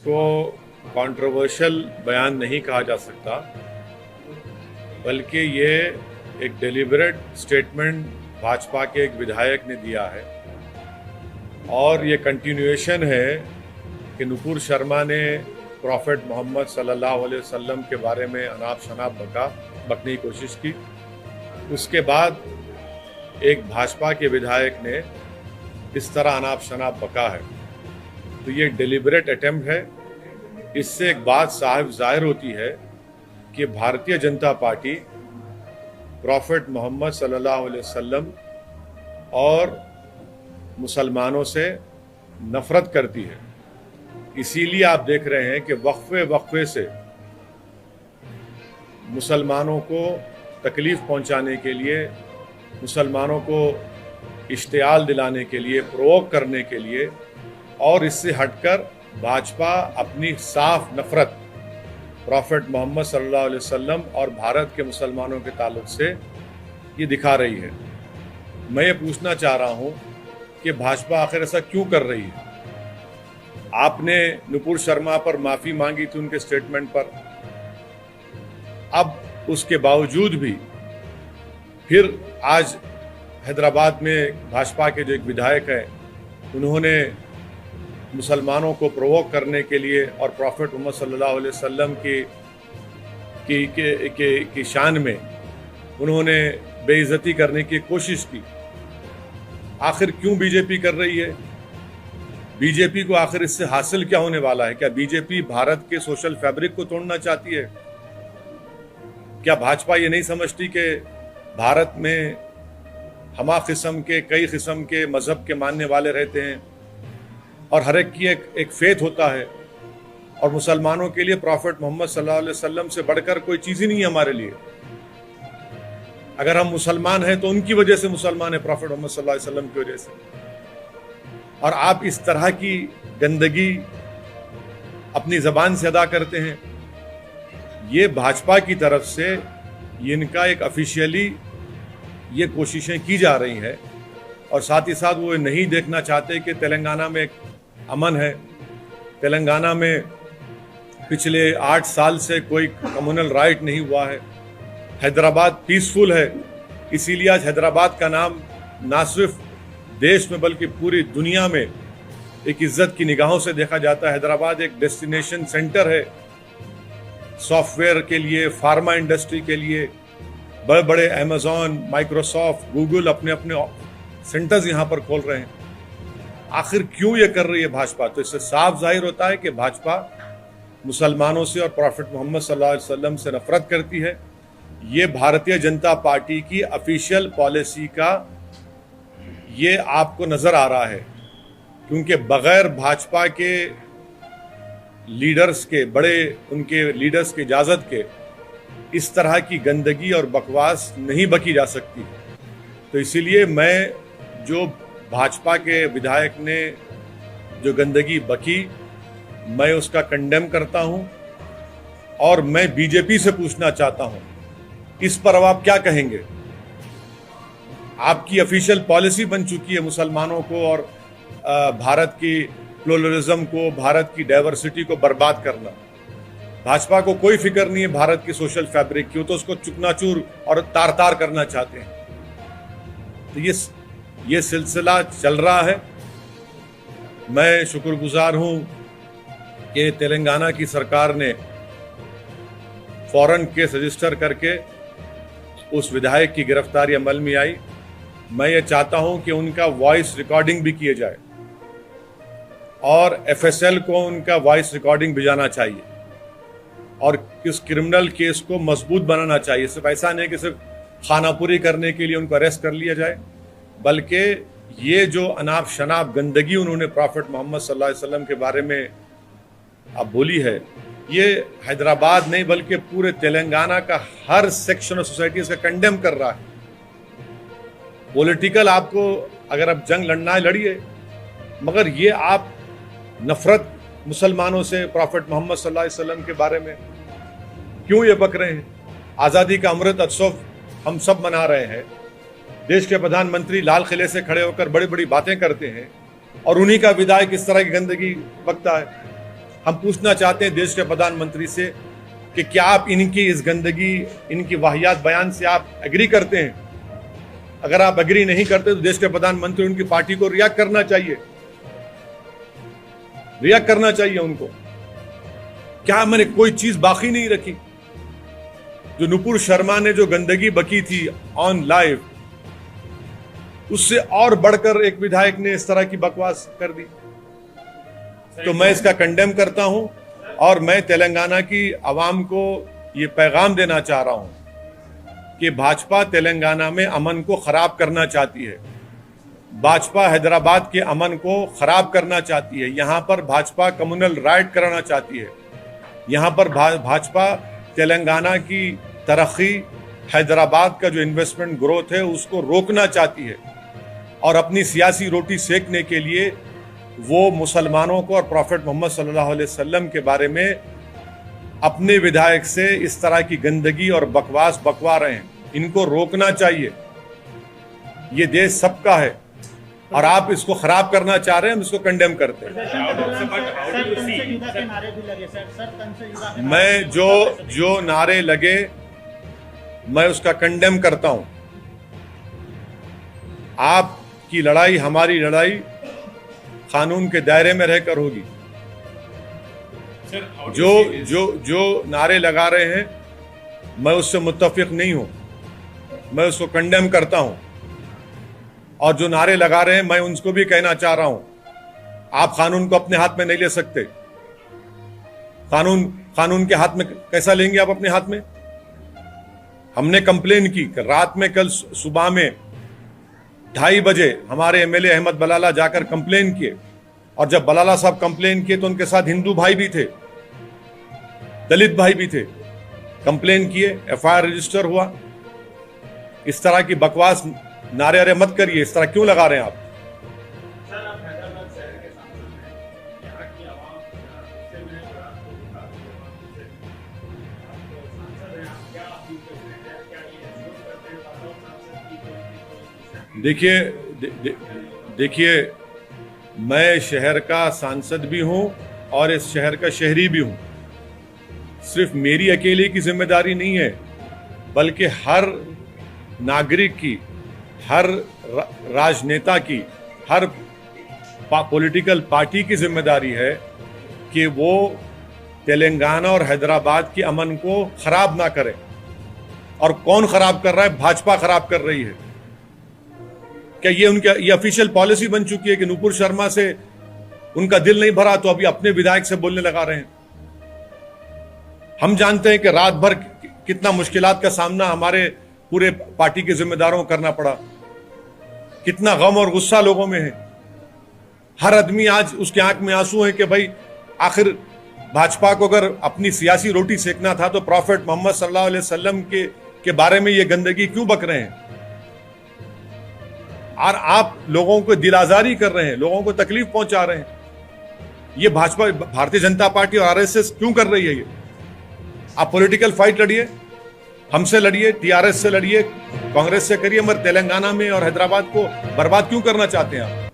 को कंट्रोवर्शियल बयान नहीं कहा जा सकता, बल्कि ये एक डेलिबरेट स्टेटमेंट भाजपा के एक विधायक ने दिया है और ये कंटिन्यूएशन है कि नुपुर शर्मा ने प्रॉफेट मोहम्मद सल्लल्लाहु अलैहि वसल्लम के बारे में अनाप शनाप बकने की कोशिश की। उसके बाद एक भाजपा के विधायक ने इस तरह अनाप शनाप बका है, तो ये डेलिबरेट अटेम्प्ट है। इससे एक बात साफ जाहिर होती है कि भारतीय जनता पार्टी प्रॉफेट मोहम्मद सल्लल्लाहु अलैहि वसल्लम और मुसलमानों से नफरत करती है। इसीलिए आप देख रहे हैं कि वक्फे से मुसलमानों को तकलीफ पहुंचाने के लिए, मुसलमानों को इश्तियाल दिलाने के लिए, प्रोवोक करने के लिए, और इससे हटकर भाजपा अपनी साफ नफरत प्रॉफेट मोहम्मद सल्लल्लाहु अलैहि वसल्लम और भारत के मुसलमानों के ताल्लुक से ये दिखा रही है। मैं ये पूछना चाह रहा हूँ कि भाजपा आखिर ऐसा क्यों कर रही है? आपने नुपुर शर्मा पर माफ़ी मांगी थी उनके स्टेटमेंट पर, अब उसके बावजूद भी फिर आज हैदराबाद में भाजपा के जो एक विधायक हैं, उन्होंने मुसलमानों को प्रोवोक करने के लिए और प्रॉफेट मोहम्मद सल्लल्लाहु अलैहि वसल्लम की शान में उन्होंने बेइज्जती करने की कोशिश की। आखिर क्यों बीजेपी कर रही है? बीजेपी को आखिर इससे हासिल क्या होने वाला है? क्या बीजेपी भारत के सोशल फैब्रिक को तोड़ना चाहती है? क्या भाजपा ये नहीं समझती कि भारत में हमा किस्म के, कई किस्म के मजहब के मानने वाले रहते हैं और हर एक की एक फेथ होता है, और मुसलमानों के लिए प्रॉफेट मोहम्मद सल्लल्लाहु अलैहि वसल्लम से बढ़कर कोई चीज़ ही नहीं है हमारे लिए। अगर हम मुसलमान हैं तो उनकी वजह से मुसलमान है, प्रॉफेट मोहम्मद सल्लल्लाहु अलैहि वसल्लम की वजह से। और आप इस तरह की गंदगी अपनी ज़बान से अदा करते हैं। ये भाजपा की तरफ से इनका एक ऑफिशियली ये कोशिशें की जा रही हैं, और साथ ही साथ वो नहीं देखना चाहते कि तेलंगाना में एक अमन है। तेलंगाना में पिछले 8 साल से कोई कम्युनल राइट नहीं हुआ है। हैदराबाद पीसफुल है, इसीलिए आज हैदराबाद का नाम ना सिर्फ देश में बल्कि पूरी दुनिया में एक इज्जत की निगाहों से देखा जाता है। हैदराबाद एक डेस्टिनेशन सेंटर है सॉफ्टवेयर के लिए, फार्मा इंडस्ट्री के लिए। बड़े बड़े अमेजॉन, माइक्रोसॉफ्ट, गूगल अपने अपने सेंटर्स यहाँ पर खोल रहे हैं। आखिर क्यों ये कर रही है भाजपा? तो इससे साफ जाहिर होता है कि भाजपा मुसलमानों से और प्रॉफेट मोहम्मद सल्लल्लाहु अलैहि वसल्लम से नफरत करती है। ये भारतीय जनता पार्टी की ऑफिशियल पॉलिसी का ये आपको नजर आ रहा है, क्योंकि बगैर भाजपा के लीडर्स के, बड़े उनके लीडर्स की इजाजत के इस तरह की गंदगी और बकवास नहीं बकी जा सकती। तो इसीलिए मैं, जो भाजपा के विधायक ने जो गंदगी बकी, मैं उसका कंडेम करता हूं, और मैं बीजेपी से पूछना चाहता हूं इस पर अब आप क्या कहेंगे? आपकी ऑफिशियल पॉलिसी बन चुकी है मुसलमानों को और भारत की प्लुरलिज्म को, भारत की डाइवर्सिटी को बर्बाद करना। भाजपा को कोई फिक्र नहीं है भारत की सोशल फैब्रिक की, तो उसको चुकनाचूर और तार तार करना चाहते हैं। तो ये सिलसिला चल रहा है। मैं शुक्रगुजार हूं कि तेलंगाना की सरकार ने फौरन केस रजिस्टर करके उस विधायक की गिरफ्तारी अमल में आई। मैं ये चाहता हूं कि उनका वॉइस रिकॉर्डिंग भी किए जाए और एफएसएल को उनका वॉइस रिकॉर्डिंग भिजाना चाहिए, और इस क्रिमिनल केस को मजबूत बनाना चाहिए। सिर्फ ऐसा नहीं कि सिर्फ खानापुरी करने के लिए उनको अरेस्ट कर लिया जाए, बल्कि ये जो अनाप शनाप गंदगी उन्होंने प्रॉफेट मोहम्मद सल्लल्लाहु अलैहि वसल्लम के बारे में अब बोली है, ये हैदराबाद नहीं बल्कि पूरे तेलंगाना का हर सेक्शन ऑफ सोसाइटी इसका कंडेम कर रहा है। पॉलिटिकल आपको अगर अब जंग लड़ना है लड़िए, मगर ये आप नफरत मुसलमानों से, प्रॉफेट मोहम्मद सल्लल्लाहु अलैहि वसल्लम के बारे में क्यों ये बक रहे हैं? आज़ादी का अमृत उत्सव हम सब मना रहे हैं। देश के प्रधानमंत्री लाल किले से खड़े होकर बड़ी बड़ी बातें करते हैं और उन्हीं का विधायक इस तरह की गंदगी बकता है। हम पूछना चाहते हैं देश के प्रधानमंत्री से कि क्या आप इनकी इस गंदगी, इनकी वाहियात बयान से आप एग्री करते हैं? अगर आप एग्री नहीं करते तो देश के प्रधानमंत्री, उनकी पार्टी को रिएक्ट करना चाहिए, रिएक्ट करना चाहिए उनको। क्या मैंने कोई चीज बाकी नहीं रखी? जो नुपुर शर्मा ने जो गंदगी बकी थी ऑन लाइव, उससे और बढ़कर एक विधायक ने इस तरह की बकवास कर दी। तो मैं इसका कंडेम करता हूं और मैं तेलंगाना की आवाम को ये पैगाम देना चाह रहा हूं कि भाजपा तेलंगाना में अमन को खराब करना चाहती है। भाजपा हैदराबाद के अमन को खराब करना चाहती है। यहां पर भाजपा कम्युनल राइट कराना चाहती है। यहां पर भाजपा तेलंगाना की तरक्की, हैदराबाद का जो इन्वेस्टमेंट ग्रोथ है उसको रोकना चाहती है और अपनी सियासी रोटी सेकने के लिए वो मुसलमानों को और प्रॉफेट मोहम्मद सल्लल्लाहु अलैहि वसल्लम के बारे में अपने विधायक से इस तरह की गंदगी और बकवास बकवा रहे हैं। इनको रोकना चाहिए। ये देश सबका है और आप इसको खराब करना चाह रहे हैं, हम इसको कंडेम करते हैं। मैं जो नारे लगे मैं उसका कंडेम करता हूं। आपकी लड़ाई, हमारी लड़ाई कानून के दायरे में रहकर होगी। जो नारे लगा रहे हैं मैं उससे मुत्तफिक नहीं हूं, मैं उसको कंडेम करता हूं। और जो नारे लगा रहे हैं मैं उनको भी कहना चाह रहा हूं, आप कानून को अपने हाथ में नहीं ले सकते। कानून के हाथ में कैसा लेंगे आप अपने हाथ में? हमने कंप्लेन की रात में, कल सुबह में 2:30 बजे हमारे एमएलए अहमद बलाला जाकर कंप्लेन किए और जब बलाला साहब कंप्लेन किए तो उनके साथ हिंदू भाई भी थे, दलित भाई भी थे। कंप्लेन किए, एफआईआर रजिस्टर हुआ। इस तरह की बकवास नारे अरे मत करिए। इस तरह क्यों लगा रहे हैं आप? देखिए मैं शहर का सांसद भी हूं और इस शहर का शहरी भी हूं। सिर्फ मेरी अकेले की जिम्मेदारी नहीं है, बल्कि हर नागरिक की, हर राजनेता की, हर पॉलिटिकल पार्टी की जिम्मेदारी है कि वो तेलंगाना और हैदराबाद के अमन को खराब ना करे। और कौन खराब कर रहा है? भाजपा खराब कर रही है। क्या ये ऑफिशियल पॉलिसी बन चुकी है कि नुपुर शर्मा से उनका दिल नहीं भरा तो अभी अपने विधायक से बोलने लगा रहे हैं? हम जानते हैं कि रात भर कितना मुश्किलात का सामना हमारे पूरे पार्टी के जिम्मेदारों को करना पड़ा, कितना गम और गुस्सा लोगों में है। हर आदमी आज उसके आंख में आंसू है कि भाई आखिर भाजपा को अगर अपनी सियासी रोटी सेकना था तो प्रॉफेट मोहम्मद सल्लल्लाहु अलैहि वसल्लम के बारे में ये गंदगी क्यों बक रहे हैं? और आप लोगों को दिल आजारी कर रहे हैं, लोगों को तकलीफ पहुंचा रहे हैं। ये भाजपा, भारतीय जनता पार्टी और आरएसएस क्यों कर रही है ये? आप पॉलिटिकल फाइट लड़िए, हमसे लड़िए, टीआरएस से लड़िए, कांग्रेस से करिए, मगर तेलंगाना में और हैदराबाद को बर्बाद क्यों करना चाहते हैं आप?